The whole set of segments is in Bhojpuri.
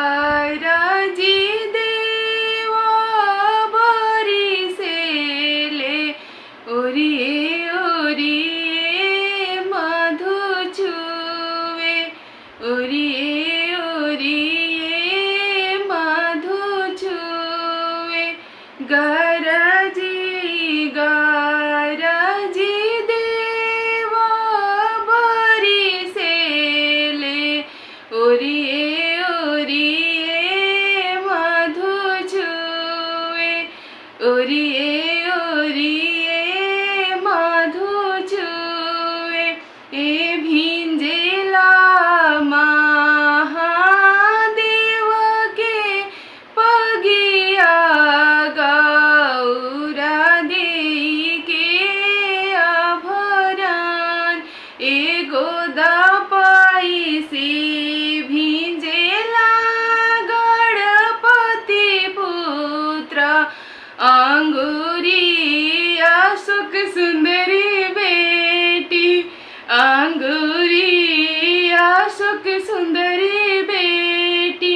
गाराजी देवा बरिसेले ओरिए ओरिए मधु छुवे ओरिए ओरिए मधु छुवे गाराजी गाराजी देवा बरिसेले ओरिए ओरिए मधु छुवे ओरिए ओरिए मधु छुवे ए भिंजेला महादेव के पगिया गौरा देई के आभरण एगो दापाई से भिंजेला गणपति पुत्र अंगुरिया सुख सुंदरी बेटी अंगुरिया सुख सुंदरी बेटी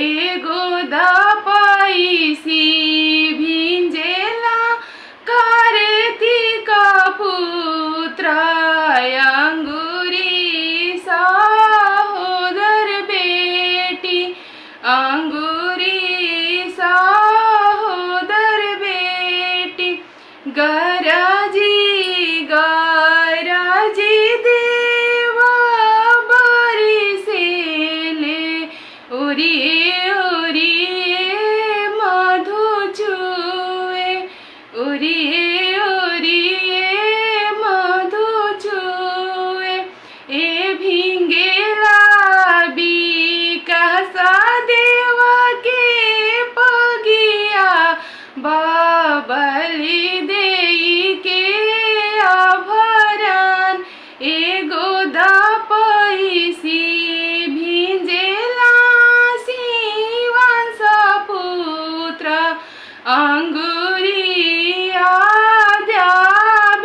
एगो दापाई सी भिंजेला कार्तिक पुत्र अंगुरी सहोदर बेटी अंगुरी सहोदर बेटी गाराजी गाराजी देवा बरिसेले ओरिए ओरिए मधु छुवे ओरिए ओरिए मधु छुवे ए भिंगेला बिकासा देवा के पगिया बाबली देई के आभरण एगो दापैसी भिंजेला शिवंश पुत्र अंगुरिया द्या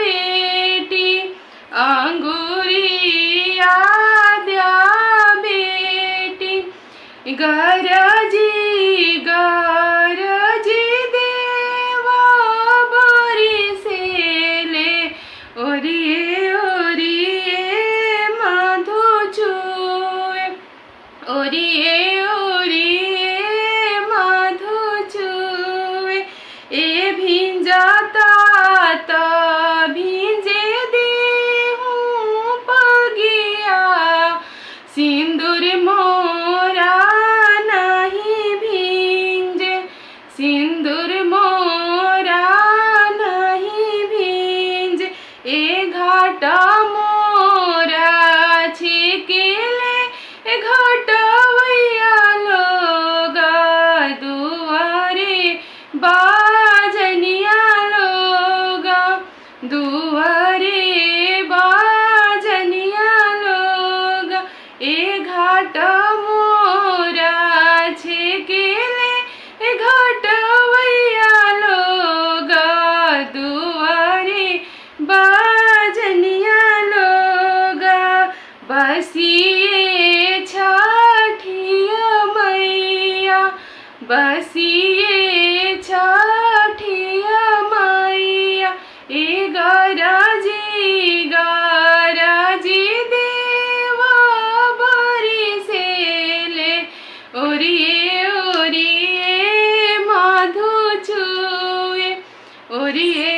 बेटी अंगुरिया द्या बेटी गाराजी गाराजी देवा बरिसेले ओरिए ओरिए मधु छुवे ओरिए ओरिए मधु छुवे ए भिंजाता ता भिंजे देहूं पगिया सिंदूर मोरा नहीं भिंजे सिंदूर मोरा नहीं भिंजे ए घाटा मोरा छिकेले ए घाटवैया लोगा दुआरे बाजनिया लोगा दुआरे बाजनिया लोगा ए घाट मोरा छिकेले ए घाटवैया लोगा दुआरे बाजनिया लोगा बसिए छठिया मैया बसिए छठिया मैया ए गाराजी गाराजी देवा बरिसेले ओरिए ओरिए मधु छुवे ओरिए